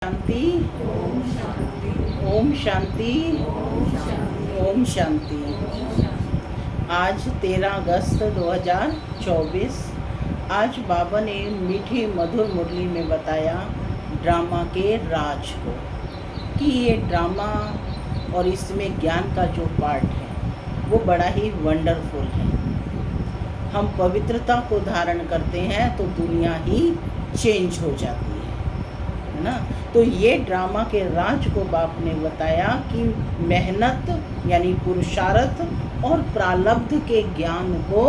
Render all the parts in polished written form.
शांति। ओम शांति। ओम शांति। आज 13 अगस्त 2024। आज बाबा ने मीठी मधुर मुरली में बताया ड्रामा के राज को, कि ये ड्रामा और इसमें ज्ञान का जो पार्ट है वो बड़ा ही वंडरफुल है। हम पवित्रता को धारण करते हैं तो दुनिया ही चेंज हो जाती है ना। तो ये ड्रामा के राज को बाप ने बताया कि मेहनत यानी पुरुषार्थ और प्रारब्ध के ज्ञान को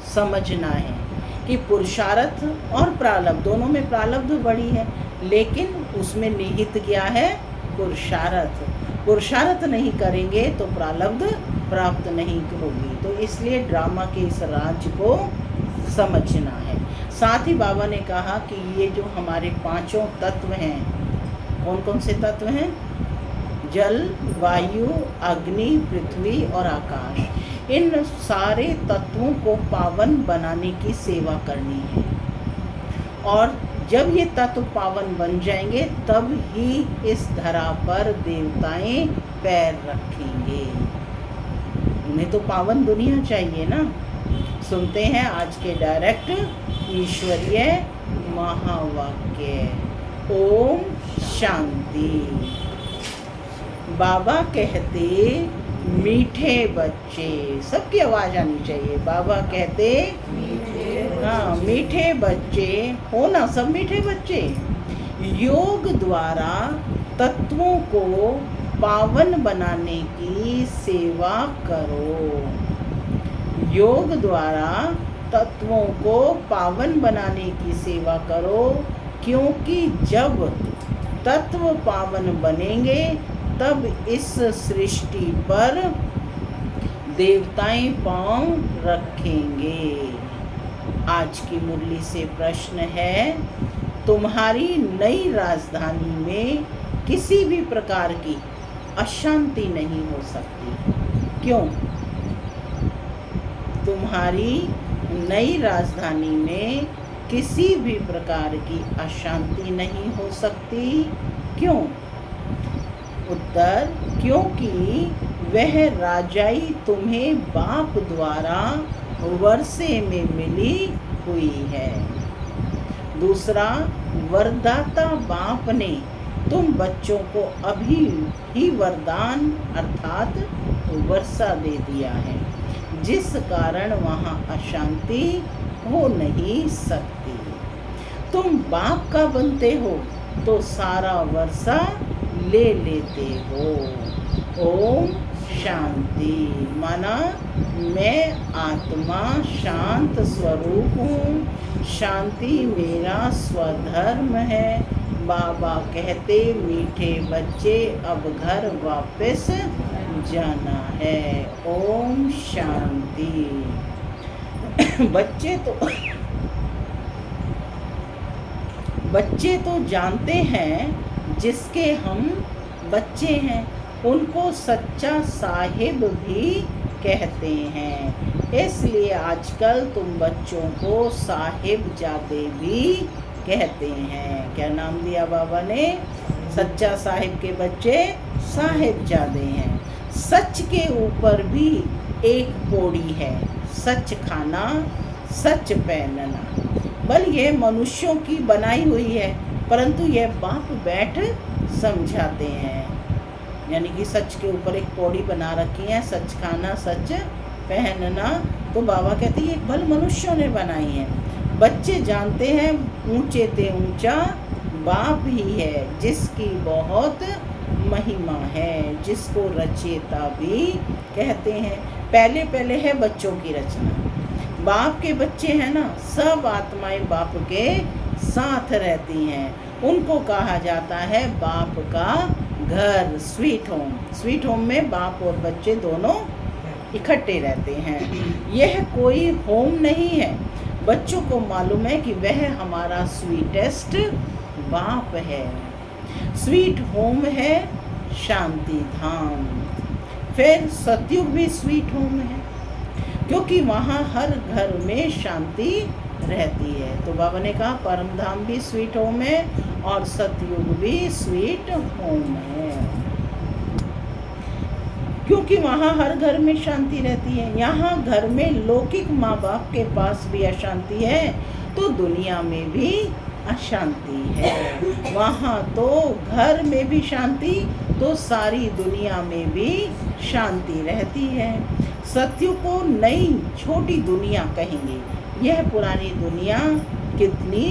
समझना है कि पुरुषार्थ और प्रारब्ध दोनों में प्रारब्ध बड़ी है, लेकिन उसमें निहित क्या है? पुरुषार्थ। पुरुषार्थ नहीं करेंगे तो प्रारब्ध प्राप्त नहीं होगी। तो इसलिए ड्रामा के इस राज को समझना है। साथ ही बाबा ने कहा कि ये जो हमारे पांचों तत्व हैं, कौन कौन से तत्व हैं? जल, वायु, अग्नि, पृथ्वी और आकाश। इन सारे तत्वों को पावन बनाने की सेवा करनी है, और जब ये तत्व पावन बन जाएंगे तब ही इस धरा पर देवताएं पैर रखेंगे। उन्हें तो पावन दुनिया चाहिए ना। सुनते हैं आज के डायरेक्ट ईश्वरीय महावाक्य। ओम शांति। बाबा कहते मीठे बच्चे, सबकी आवाज आनी चाहिए। बाबा कहते हाँ, मीठे बच्चे हो ना, सब मीठे बच्चे। योग द्वारा तत्वों को पावन बनाने की सेवा करो। योग द्वारा तत्वों को पावन बनाने की सेवा करो, क्योंकि जब तत्व पावन बनेंगे तब इस सृष्टि पर देवताएं पांव रखेंगे। आज की मुरली से प्रश्न है, तुम्हारी नई राजधानी में किसी भी प्रकार की अशांति नहीं हो सकती। क्यों? तुम्हारी नई राजधानी में किसी भी प्रकार की अशांति नहीं हो सकती। क्यों? उत्तर, क्योंकि वह राजाई तुम्हें बाप द्वारा वर्षे में मिली हुई है। दूसरा, वरदाता बाप ने तुम बच्चों को अभी ही वरदान अर्थात वर्षा दे दिया है, जिस कारण वहाँ अशांति हो नहीं सकती। तुम बाप का बनते हो तो सारा वर्षा ले लेते हो। ओम शांति। माना मैं आत्मा शांत स्वरूप हूँ, शांति मेरा स्वधर्म है। बाबा कहते मीठे बच्चे अब घर वापस जाना है। ओम शांति। बच्चे तो जानते हैं जिसके हम बच्चे हैं, उनको सच्चा साहिब भी कहते हैं। इसलिए आजकल तुम बच्चों को साहिबजादे भी कहते हैं। क्या नाम दिया बाबा ने? सच्चा साहिब के बच्चे साहिबजादे हैं। सच के ऊपर भी एक पौड़ी है, सच खाना, सच पहनना। बल ये मनुष्यों की बनाई हुई है, परंतु यह बाप बैठ समझाते हैं। यानी कि सच के ऊपर एक पौड़ी बना रखी है, सच खाना, सच पहनना। तो बाबा कहते हैं ये बल मनुष्यों ने बनाई है। बच्चे जानते हैं ऊंचे ते ऊंचा बाप ही है, जिसकी बहुत महिमा है, जिसको रचयिता भी कहते हैं। पहले पहले है बच्चों की रचना। बाप के बच्चे हैं ना, सब आत्माएं बाप के साथ रहती हैं। उनको कहा जाता है बाप का घर, स्वीट होम। स्वीट होम में बाप और बच्चे दोनों इकट्ठे रहते हैं। यह कोई होम नहीं है। बच्चों को मालूम है कि वह हमारा स्वीटेस्ट बाप है। स्वीट होम है शांति धाम। फिर सतयुग भी स्वीट होम है, क्योंकि वहाँ हर घर में शांति रहती है। तो बाबा ने कहा परम धाम भी स्वीट होम है और सतयुग भी स्वीट होम है, क्योंकि वहाँ हर घर में शांति रहती है। यहाँ घर में लौकिक माँ बाप के पास भी अशांति है तो दुनिया में भी अशांति है। वहाँ तो घर में भी शांति तो सारी दुनिया में भी शांति रहती है। सत्य को नई छोटी दुनिया कहेंगे। यह पुरानी दुनिया कितनी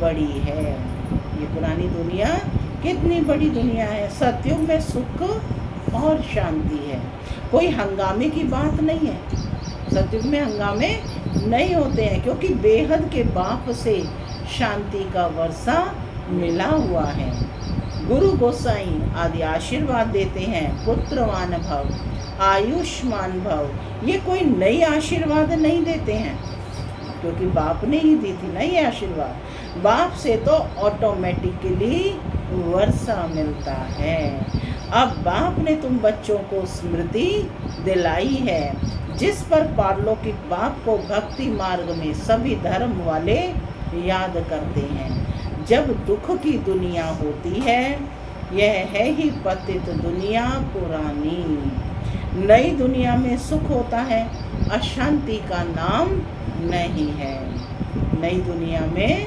बड़ी है, ये पुरानी दुनिया कितनी बड़ी दुनिया है। सत्युग में सुख और शांति है, कोई हंगामे की बात नहीं है। सत्युग में हंगामे नहीं होते हैं, क्योंकि बेहद के बाप से शांति का वर्षा मिला हुआ है। गुरु गोसाई आदि आशीर्वाद देते हैं, पुत्रवान भव, आयुष्मान भव। ये कोई नई आशीर्वाद नहीं देते हैं, क्योंकि बाप ने ही दी थी ना ये आशीर्वाद। बाप से तो ऑटोमेटिकली वर्षा मिलता है। अब बाप ने तुम बच्चों को स्मृति दिलाई है, जिस पर पारलौकिक बाप को भक्ति मार्ग में सभी धर्म वाले याद करते हैं। जब दुख की दुनिया होती है, यह है ही पतित दुनिया पुरानी। नई दुनिया में सुख होता है, अशांति का नाम नहीं है। नई दुनिया में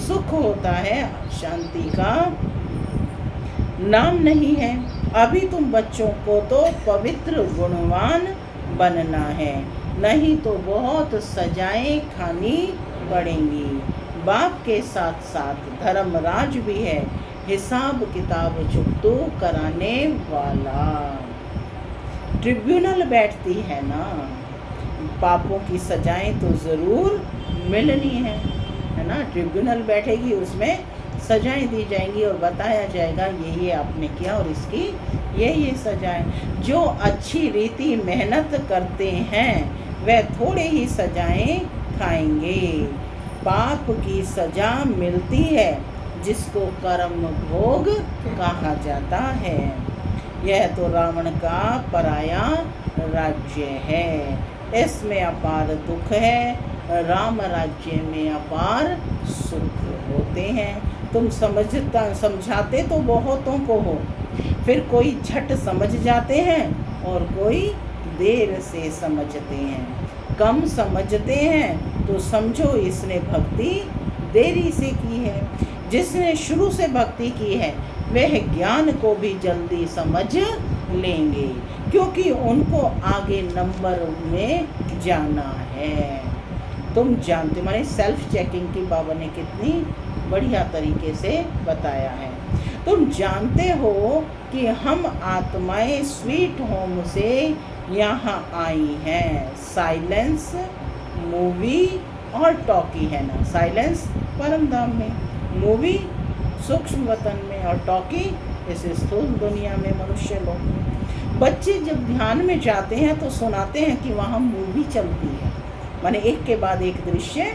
सुख होता है, शांति का नाम नहीं है। अभी तुम बच्चों को तो पवित्र गुणवान बनना है, नहीं तो बहुत सजाएं खानी पड़ेंगी। बाप के साथ साथ धर्मराज भी है, हिसाब किताब चुकतो कराने वाला। ट्रिब्यूनल बैठती है ना, पापों की सजाएं तो ज़रूर मिलनी है ना। ट्रिब्यूनल बैठेगी, उसमें सजाएं दी जाएंगी और बताया जाएगा ये आपने किया और इसकी ये सजाएं। जो अच्छी रीति मेहनत करते हैं वह थोड़े ही सजाएं खाएंगे। पाप की सजा मिलती है, जिसको कर्म भोग कहा जाता है। यह तो रावण का पराया राज्य है, इसमें अपार दुख है। राम राज्य में अपार सुख होते हैं। तुम समझाते तो बहुतों को हो, फिर कोई झट समझ जाते हैं और कोई देर से समझते हैं। कम समझते हैं तो समझो इसने भक्ति देरी से की है। जिसने शुरू से भक्ति की है वह ज्ञान को भी जल्दी समझ लेंगे, क्योंकि उनको आगे नंबर में जाना है। तुम जानते, माने सेल्फ चेकिंग की बाबा ने कितनी बढ़िया तरीके से बताया है। तुम जानते हो कि हम आत्माएं स्वीट होम से यहाँ आई हैं। साइलेंस मूवी और टॉकी है ना। साइलेंस परम धाम में, मूवी सूक्ष्म वतन में और टॉकी इस स्थूल दुनिया में मनुष्य लोग। बच्चे जब ध्यान में जाते हैं तो सुनाते हैं कि वहाँ मूवी चलती है, माने एक के बाद एक दृश्य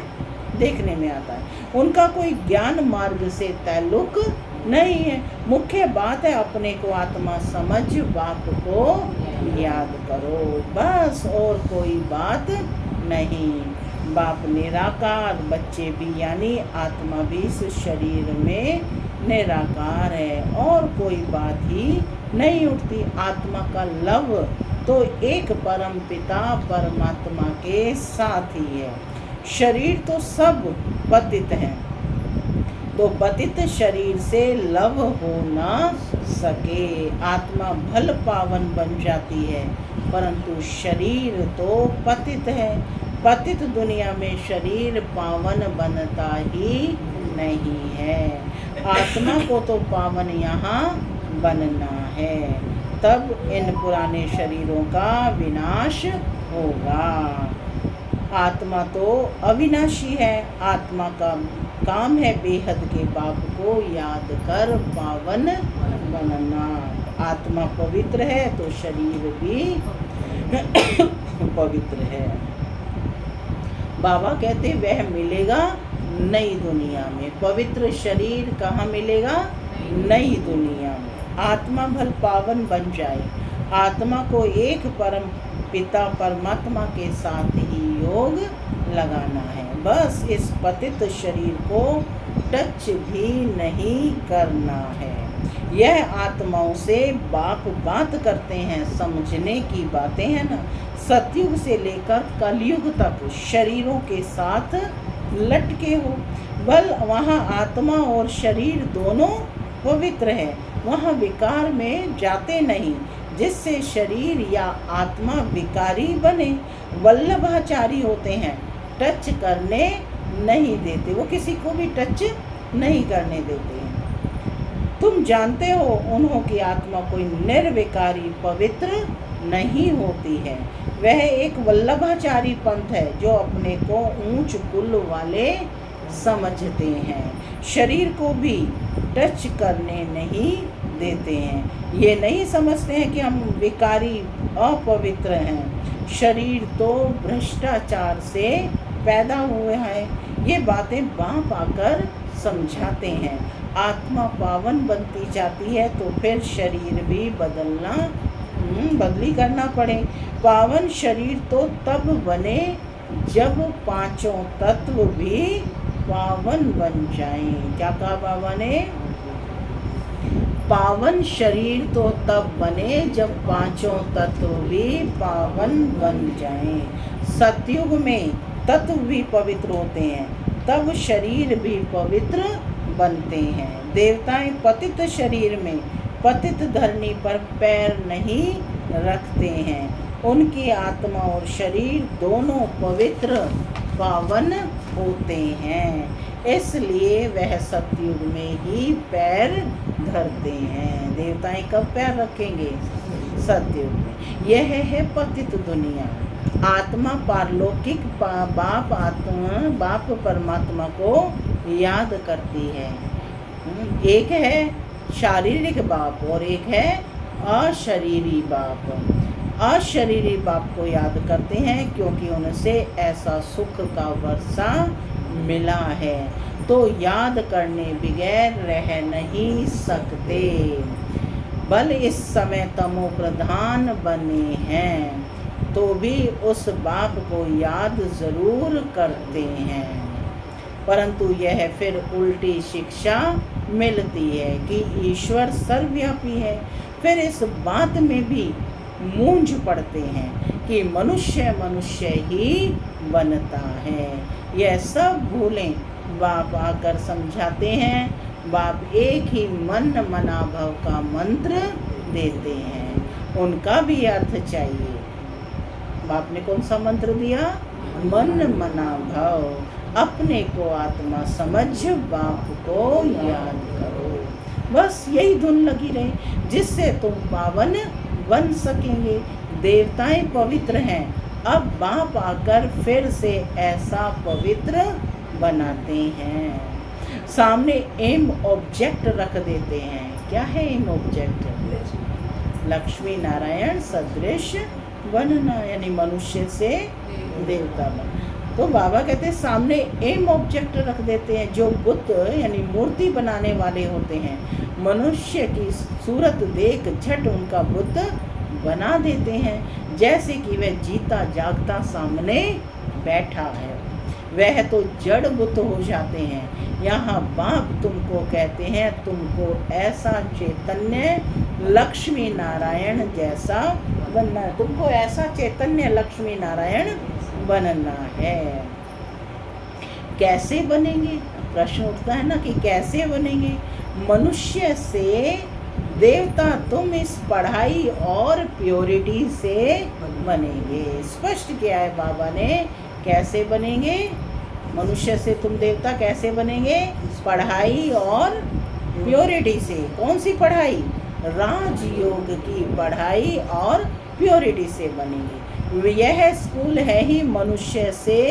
देखने में आता है। उनका कोई ज्ञान मार्ग से ताल्लुक नहीं है। मुख्य बात है अपने को आत्मा समझ, बाप को याद करो, बस और कोई बात नहीं। बाप निराकार, बच्चे भी यानी आत्मा भी इस शरीर में निराकार है और कोई बात ही नहीं उठती। आत्मा का लव तो एक परम पिता परमात्मा के साथ ही है। शरीर तो सब पतित हैं, तो पतित शरीर से लव हो ना सके। आत्मा भल पावन बन जाती है, परंतु शरीर तो पतित है। पतित दुनिया में शरीर पावन बनता ही नहीं है। आत्मा को तो पावन यहाँ बनना है, तब इन पुराने शरीरों का विनाश होगा। आत्मा तो अविनाशी है। आत्मा का काम है बेहद के बाप को याद कर पावन बनना। आत्मा पवित्र है तो शरीर भी पवित्र है। बाबा कहते वह मिलेगा नई दुनिया में। पवित्र शरीर कहाँ मिलेगा? नई दुनिया में। आत्मा भल पावन बन जाए। आत्मा को एक परम पिता परमात्मा के साथ ही योग लगाना है। बस इस पतित शरीर को टच भी नहीं करना है। यह आत्माओं से बाप बात करते हैं। समझने की बातें हैं ना, सतयुग से लेकर कलयुग तक शरीरों के साथ लटके हो। बल वहाँ आत्मा और शरीर दोनों पवित्र है, वहाँ विकार में जाते नहीं, जिससे शरीर या आत्मा विकारी बने। वल्लभाचारी होते हैं, टच करने नहीं देते, वो किसी को भी टच नहीं करने देते हैं। तुम जानते हो उन्हों की आत्मा कोई निर्विकारी पवित्र नहीं होती है। वह एक वल्लभाचारी पंथ है जो अपने को ऊंच कुल वाले समझते हैं, शरीर को भी टच करने नहीं देते हैं। ये नहीं समझते हैं कि हम विकारी अपवित्र हैं। शरीर तो भ्रष्टाचार से पैदा हुए हैं। ये बातें बाप आकर समझाते हैं। आत्मा पावन बनती जाती है तो फिर शरीर भी बदली करना पड़े। पावन शरीर तो तब बने जब पांचों तत्व भी पावन बन जाएं। क्या कहा बाबा ने? पावन शरीर तो तब बने जब पांचों तत्व भी पावन बन जाएं। सतयुग में तत्व भी पवित्र होते हैं, तब शरीर भी पवित्र बनते हैं। देवताएं पतित शरीर में पतित धरनी पर पैर नहीं रखते हैं। उनकी आत्मा और शरीर दोनों पवित्र पावन होते हैं, इसलिए वह सतयुग में ही पैर धरते हैं। देवताएं कब पैर रखेंगे? सतयुग में। यह है पतित दुनिया। आत्मा पारलौकिक बाप परमात्मा को याद करती है। एक है शारीरिक बाप और एक है अशरीरी बाप। अशरीरी बाप को याद करते हैं क्योंकि उनसे ऐसा सुख का वर्षा मिला है, तो याद करने बगैर रह नहीं सकते। बल इस समय तमो प्रधान बने हैं तो भी उस बाप को याद जरूर करते हैं, परंतु यह फिर उल्टी शिक्षा मिलती है कि ईश्वर सर्वव्यापी है। फिर इस बात में भी मूंझ पड़ते हैं कि मनुष्य मनुष्य ही बनता है। यह सब भूलें बाप आकर समझाते हैं। बाप एक ही मन मना भव का मंत्र देते हैं, उनका भी अर्थ चाहिए। बाप ने कौन सा मंत्र दिया? मन मना भव। अपने को आत्मा समझ बाप को याद करो। बस यही धुन लगी रहे जिससे तुम पावन बन सकेंगे। देवताएं पवित्र हैं, अब बाप आकर फिर से ऐसा पवित्र बनाते हैं। सामने एम ऑब्जेक्ट रख देते हैं। क्या है एम ऑब्जेक्ट? लक्ष्मी नारायण सदृश बनना, यानी मनुष्य से देवता बनना। तो बाबा कहते हैं सामने एम ऑब्जेक्ट रख देते हैं जो बुत यानी मूर्ति बनाने वाले होते हैं। मनुष्य की सूरत देख झट उनका बुत बना देते हैं, जैसे कि वह जीता जागता सामने बैठा है। वह तो जड़ बुत हो जाते हैं। यहाँ बाप तुमको कहते हैं तुमको ऐसा चैतन्य लक्ष्मी नारायण जैसा बनना है। तुमको ऐसा चैतन्य लक्ष्मी नारायण बनना है। कैसे बनेंगे? प्रश्न उठता है ना कि कैसे बनेंगे? मनुष्य से देवता तुम इस पढ़ाई और प्योरिटी से बनेंगे। स्पष्ट किया है बाबा ने। कैसे बनेंगे? मनुष्य से तुम देवता कैसे बनेंगे? पढ़ाई और प्योरिटी से। कौन सी पढ़ाई? राजयोग की पढ़ाई और प्योरिटी से बनेंगे। यह स्कूल है ही मनुष्य से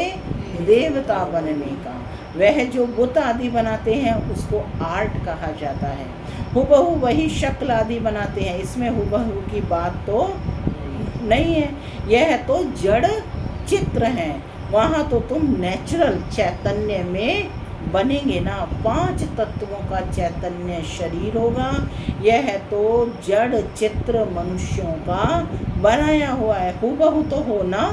देवता बनने का। वह जो बुत आदि बनाते हैं उसको आर्ट कहा जाता है। हुबहू वही शक्ल आदि बनाते हैं, इसमें हुबहू की बात तो नहीं है। यह तो जड़ चित्र हैं। वहाँ तो तुम नेचुरल चैतन्य में बनेंगे ना। 5 तत्वों का चैतन्य शरीर होगा। यह तो जड़ चित्र मनुष्यों का बनाया हुआ है। हुबहू तो होना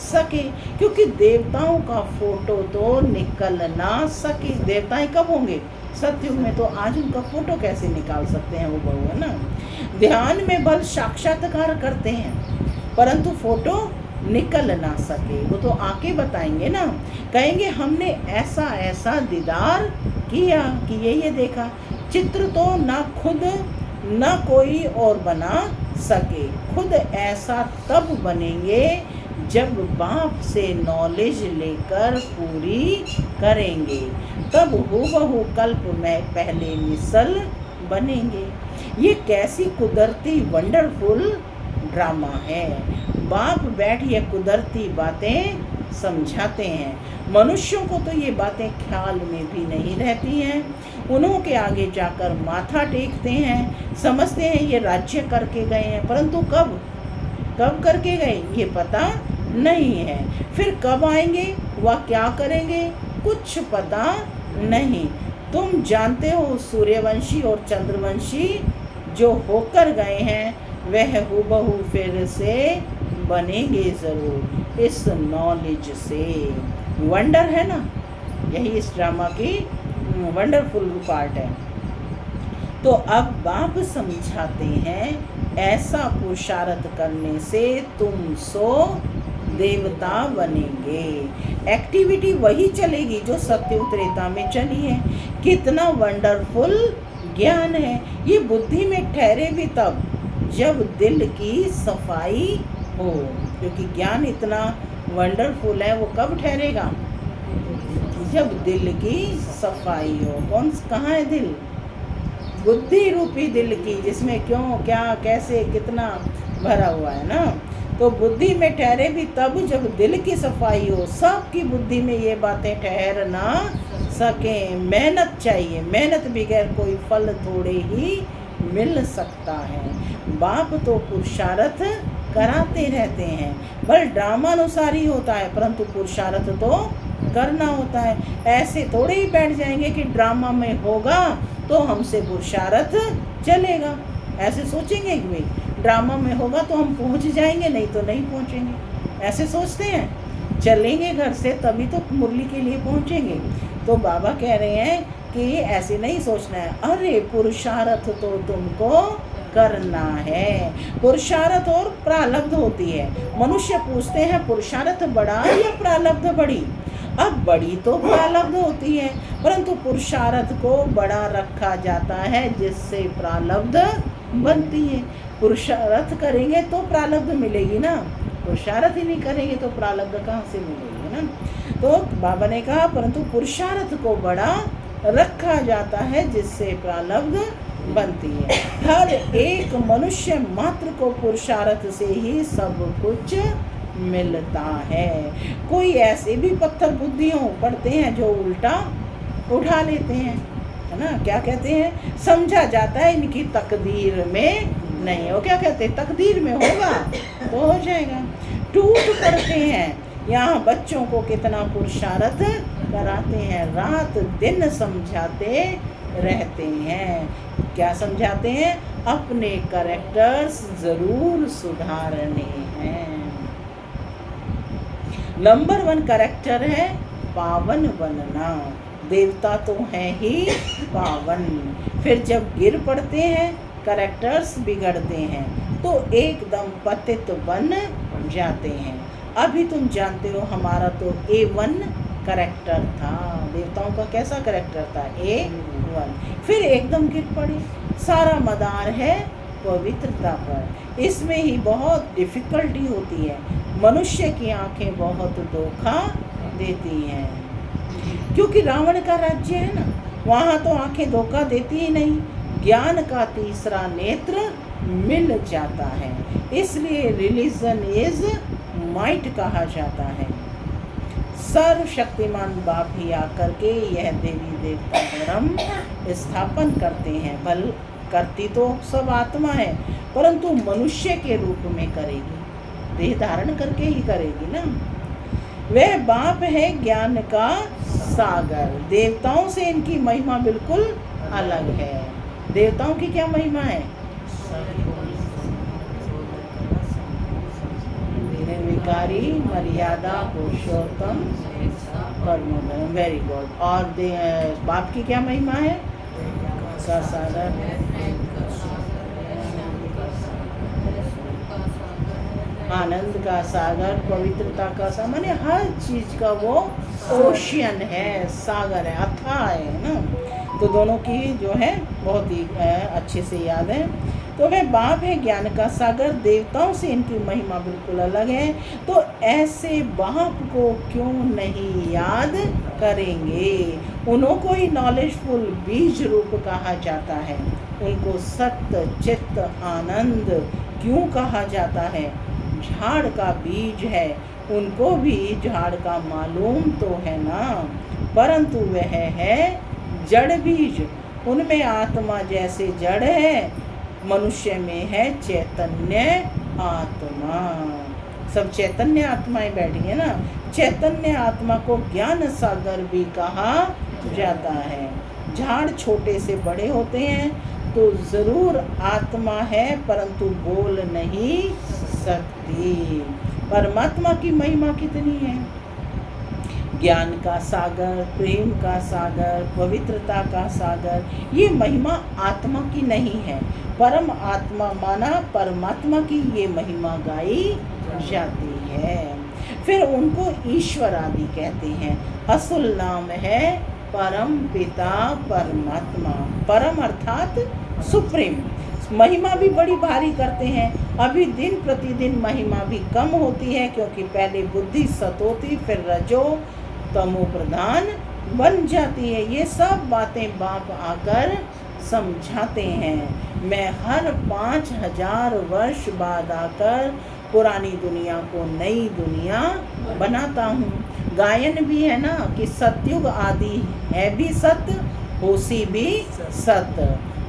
सके, क्योंकि देवताओं का फोटो तो निकल ना सके। देवताएं कब होंगे? सतयुग में। तो आज उनका फोटो कैसे निकाल सकते हैं वो बहु, है ना। ध्यान में बल साक्षात्कार करते हैं परंतु फोटो निकल ना सके। वो तो आके बताएंगे ना, कहेंगे हमने ऐसा ऐसा दीदार किया कि ये देखा। चित्र तो ना खुद ना कोई और बना सके, खुद ऐसा तब बनेंगे जब बाप से नॉलेज लेकर पूरी करेंगे, तब हूबहू कल्प में पहले मिसल बनेंगे। ये कैसी कुदरती वंडरफुल ड्रामा है। बाप बैठ ये कुदरती बातें समझाते हैं। मनुष्यों को तो ये बातें ख्याल में भी नहीं रहती हैं। उन्हों के आगे जाकर माथा टेकते हैं, समझते हैं ये राज्य करके गए हैं, परंतु कब करके गए ये पता नहीं है। फिर कब आएंगे, वह क्या करेंगे, कुछ पता नहीं। तुम जानते हो सूर्यवंशी और चंद्रवंशी जो होकर गए हैं वह हूबहू फिर से बनेंगे ज़रूर इस नॉलेज से। वंडर है ना, यही इस ड्रामा की वंडरफुल पार्ट है। तो अब बाप समझाते हैं ऐसा पुरुषार्थ करने से तुम सो देवता बनेंगे। एक्टिविटी वही चलेगी जो सत्ययुग त्रेता में चली है। कितना वंडरफुल ज्ञान है। ये बुद्धि में ठहरे भी तब जब दिल की सफाई हो, क्योंकि ज्ञान इतना वंडरफुल है। वो कब ठहरेगा? जब दिल की सफाई हो। कहाँ है दिल? बुद्धि रूपी दिल की, जिसमें क्यों क्या कैसे कितना भरा हुआ है ना। तो बुद्धि में ठहरे भी तब जब दिल की सफाई हो। सबकी बुद्धि में ये बातें ठहर ना सकें। मेहनत चाहिए, मेहनत बगैर कोई फल थोड़े ही मिल सकता है। बाप तो पुरुषार्थ कराते रहते हैं, बल ड्रामानुसार ही होता है, परंतु पुरुषार्थ तो करना होता है। ऐसे थोड़े ही बैठ जाएंगे कि ड्रामा में होगा तो हमसे पुरुषार्थ चलेगा। ऐसे सोचेंगे कि भाई ड्रामा में होगा तो हम पहुंच जाएंगे, नहीं तो नहीं पहुंचेंगे। ऐसे सोचते हैं। चलेंगे घर से तभी तो मुरली के लिए पहुंचेंगे। तो बाबा कह रहे हैं कि ऐसे नहीं सोचना है। अरे पुरुषार्थ तो तुमको करना है। पुरुषार्थ और प्रारब्ध होती है। मनुष्य पूछते हैं पुरुषार्थ बड़ा या प्रारब्ध बड़ी? अब बड़ी तो प्रारब्ध होती है, परंतु पुरुषार्थ को बड़ा रखा जाता है जिससे प्रारब्ध बनती है। पुरुषार्थ करेंगे तो प्रारब्ध मिलेगी ना, पुरुषार्थ ही नहीं करेंगे तो प्रारब्ध कहाँ से मिलेगी ना। तो बाबा ने कहा परंतु पुरुषार्थ को बड़ा रखा जाता है जिससे प्रारब्ध बनती है। हर एक मनुष्य मात्र को पुरुषार्थ से ही सब कुछ मिलता है। कोई ऐसे भी पत्थर बुद्धियों पढ़ते हैं जो उल्टा उठा लेते हैं, है ना। क्या कहते हैं? समझा जाता है इनकी तकदीर में नहीं। वो क्या कहते हैं? तकदीर में होगा तो हो जाएगा। टूट पड़ते हैं। यहाँ बच्चों को कितना पुरुषार्थ कराते हैं, रात दिन समझाते रहते हैं। क्या समझाते हैं? अपने कैरेक्टर्स जरूर सुधारने हैं। नंबर 1 कैरेक्टर है पावन बनना। देवता तो है ही पावन, फिर जब गिर पड़ते हैं कैरेक्टर्स बिगड़ते हैं तो एकदम पतित बन जाते हैं। अभी तुम जानते हो हमारा तो A1 कैरेक्टर था। देवताओं का कैसा कैरेक्टर था? A1। फिर एकदम गिर पड़े। सारा मदार है पवित्रता पर। इसमें ही बहुत डिफिकल्टी होती है। मनुष्य की आंखें बहुत धोखा देती हैं, क्योंकि रावण का राज्य है ना, वहाँ तो आंखें धोखा देती ही नहीं। ज्ञान का तीसरा नेत्र मिल जाता है, इसलिए रिलीजन इज माइट कहा जाता है। सर्वशक्तिमान बाप ही आकर के यह देवी देवता धर्म स्थापन करते हैं। बल करती तो सब आत्मा है, परंतु मनुष्य के रूप में करेगी, देह धारण करके ही करेगी ना। वह बाप है ज्ञान का सागर। देवताओं से इनकी महिमा बिल्कुल अलग है। देवताओं की क्या महिमा है? निर्विकारी मर्यादा पुरुषोत्तम परम धर्म। Very good. और बाप की क्या महिमा है? का सागर, आनंद का सागर, पवित्रता का सागर, माने हर चीज का वो ओशियन है, सागर है, अथाह है ना। तो दोनों की जो है बहुत ही अच्छे से याद है। तो वह बाप है ज्ञान का सागर, देवताओं से इनकी महिमा बिल्कुल अलग है। तो ऐसे बाप को क्यों नहीं याद करेंगे? उनको ही नॉलेजफुल बीज रूप कहा जाता है। उनको सत्य चित्त आनंद क्यों कहा जाता है? झाड़ का बीज है, उनको भी झाड़ का मालूम तो है ना, परंतु वह है जड़ बीज। उनमें आत्मा जैसे जड़ है, मनुष्य में है चैतन्य आत्मा। सब चैतन्य आत्माएं बैठी है ना। चैतन्य आत्मा को ज्ञान सागर भी कहा जाता है। झाड़ छोटे से बड़े होते हैं तो जरूर आत्मा है, परंतु बोल नहीं सकती। परमात्मा की महिमा कितनी है? ज्ञान का सागर, प्रेम का सागर, पवित्रता का सागर। ये महिमा आत्मा की नहीं है, परम आत्मा माना परमात्मा की ये महिमा गाई जाती है। फिर उनको ईश्वर आदि कहते हैं। असल नाम है परम पिता परमात्मा। परम अर्थात सुप्रीम। महिमा भी बड़ी भारी करते हैं। अभी दिन प्रतिदिन महिमा भी कम होती है, क्योंकि पहले बुद्धि सतोती, फिर रजो तमो प्रधान बन जाती है। ये सब बातें बाप आकर समझाते हैं। मैं हर 5000 वर्ष बाद आकर पुरानी दुनिया को नई दुनिया बनाता हूँ। गायन भी है ना कि सतयुग आदि है भी सत्य, होशी भी सत्य।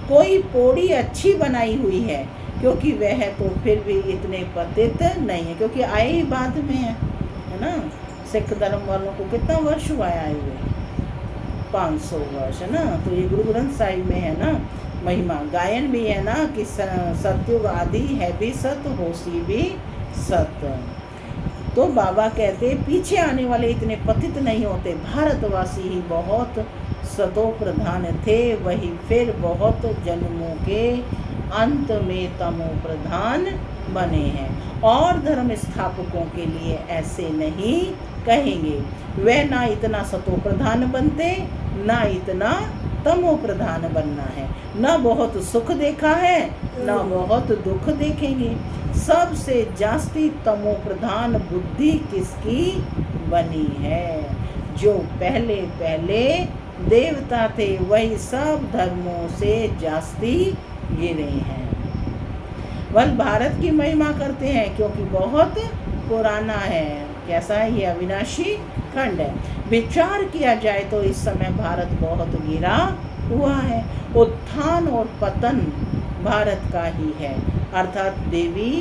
कोई पौड़ी अच्छी बनाई हुई है, क्योंकि वह तो फिर भी इतने पतित नहीं है, क्योंकि आए ही बाद में है ना। सिख धर्म वालों को कितना वर्ष हुआ है आए हुए? 500 वर्ष है ना। तो ये गुरु ग्रंथ साहिब में है ना महिमा। गायन भी है ना कि सतयुग आदि है भी सत्य, होशी भी सत्य। तो बाबा कहते पीछे आने वाले इतने पतित नहीं होते। भारतवासी ही बहुत सतो प्रधान थे, वही फिर बहुत जन्मों के अंत में तमो प्रधान बने हैं। और धर्म स्थापकों के लिए ऐसे नहीं कहेंगे। वह ना इतना सतो प्रधान बनते, ना इतना तमो प्रधान बनना है। ना बहुत सुख देखा है, ना बहुत दुख देखेंगे। सबसे जास्ती तमो प्रधान बुद्धि किसकी बनी है? जो पहले पहले देवता थे, वही सब धर्मों से जास्ती गिरे हैं। वह भारत की महिमा करते हैं, क्योंकि बहुत पुराना है। कैसा है? ये अविनाशी खंड है। विचार किया जाए तो इस समय भारत बहुत गिरा हुआ है। उत्थान और पतन भारत का ही है, अर्थात देवी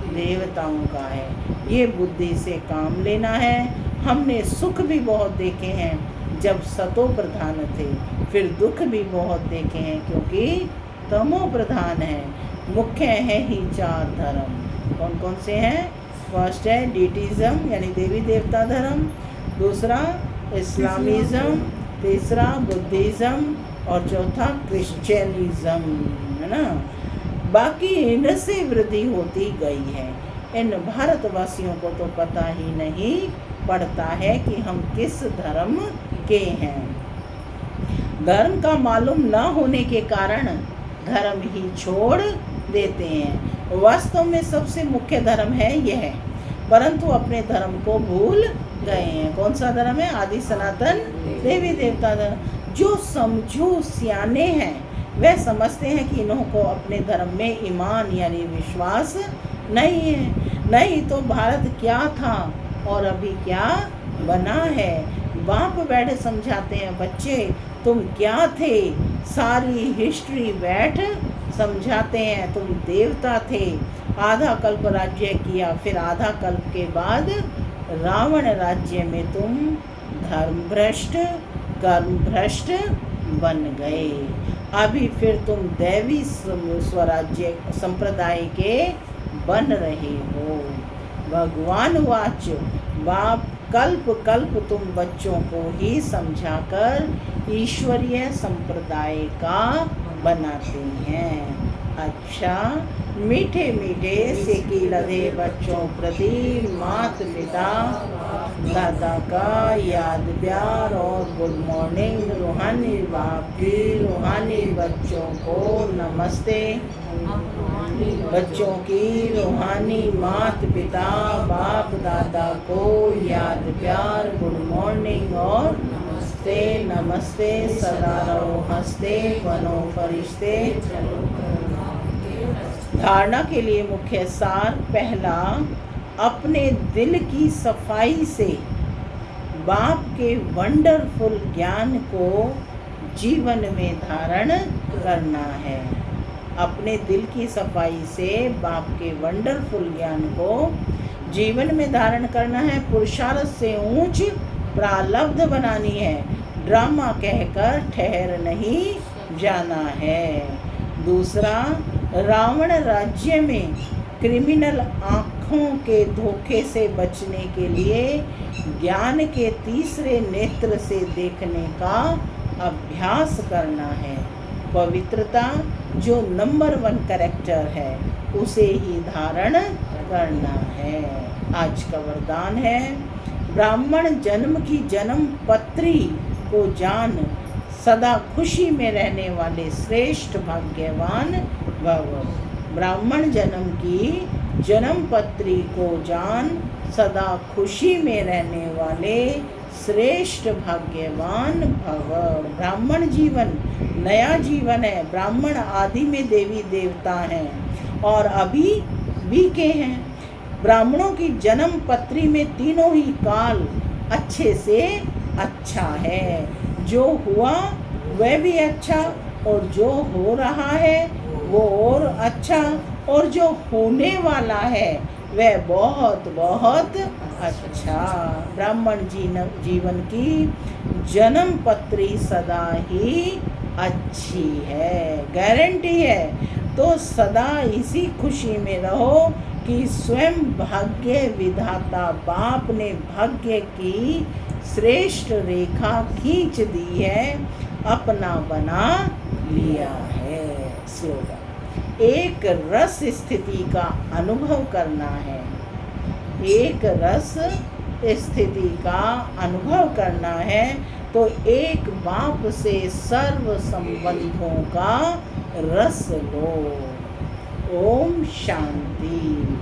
देवताओं का है। ये बुद्धि से काम लेना है। हमने सुख भी बहुत देखे हैं जब सतो प्रधान थे, फिर दुख भी बहुत देखे हैं क्योंकि तमो प्रधान है। मुख्य है ही 4 धर्म। कौन कौन से हैं? फर्स्ट है डीटिज्म यानी देवी देवता धर्म, दूसरा इस्लामिज्म, तीसरा बुद्धिज्म और चौथा क्रिश्चियनिज्म, है ना। बाकी इनसे वृद्धि होती गई है। इन भारतवासियों को तो पता ही नहीं पड़ता है कि हम किस धर्म के हैं। धर्म का मालूम न होने के कारण धर्म ही छोड़ देते हैं। वास्तव में सबसे मुख्य धर्म है यह, परंतु अपने धर्म को भूल गए हैं। कौन सा धर्म है? आदि सनातन देवी देवता धर्म। जो समझो सियाने हैं वह समझते हैं कि इन्हों को अपने धर्म में ईमान यानी विश्वास नहीं है। नहीं तो भारत क्या था और अभी क्या बना है। बाप बैठ समझाते हैं, बच्चे तुम क्या थे, सारी हिस्ट्री बैठ समझाते हैं। तुम देवता थे, आधा कल्प राज्य किया, फिर आधा कल्प के बाद रावण राज्य में तुम धर्म भ्रष्ट कर्म भ्रष्ट बन गए। अभी फिर तुम दैवी स्वराज्य संप्रदाय के बन रहे हो। भगवान वाच, बाप कल्प कल्प तुम बच्चों को ही समझाकर ईश्वरीय संप्रदाय का बनाते हैं। अच्छा, मीठे मीठे सेकी लदे बच्चों प्रति माता पिता दादा का याद प्यार और गुड मॉर्निंग। रूहानी बाप की रूहानी बच्चों को नमस्ते। बच्चों की रूहानी माता पिता बाप दादा को याद प्यार गुड मॉर्निंग और नमस्ते नमस्ते। सदा रहो हंसते बनो फरिश्ते। धारणा के लिए मुख्य सार। पहला, अपने दिल की सफाई से बाप के वंडरफुल ज्ञान को जीवन में धारण करना है। अपने दिल की सफाई से बाप के वंडरफुल ज्ञान को जीवन में धारण करना है। पुरुषार्थ से ऊंच प्रारब्ध बनानी है। ड्रामा कहकर ठहर नहीं जाना है। दूसरा, रावण राज्य में क्रिमिनल आँखों के धोखे से बचने के लिए ज्ञान के तीसरे नेत्र से देखने का अभ्यास करना है। पवित्रता जो नंबर 1 कैरेक्टर है उसे ही धारण करना है। आज का वरदान है, ब्राह्मण जन्म की जन्म पत्री को जान सदा खुशी में रहने वाले श्रेष्ठ भाग्यवान भव। ब्राह्मण जन्म की जन्म पत्री को जान सदा खुशी में रहने वाले श्रेष्ठ भाग्यवान भव। ब्राह्मण जीवन नया जीवन है। ब्राह्मण आदि में देवी देवता हैं और अभी भी के हैं। ब्राह्मणों की जन्म पत्री में तीनों ही काल अच्छे से अच्छा है। जो हुआ वह भी अच्छा और जो हो रहा है वो और अच्छा और जो होने वाला है वह बहुत बहुत अच्छा। ब्राह्मण जीवन की जन्म पत्री सदा ही अच्छी है, गारंटी है। तो सदा इसी खुशी में रहो कि स्वयं भाग्य विधाता बाप ने भाग्य की श्रेष्ठ रेखा खींच दी है, अपना बना लिया है। स्लोगन, एक रस स्थिति का अनुभव करना है। एक रस स्थिति का अनुभव करना है तो एक बाप से सर्व संबंधों का रस लो। ओम शांति।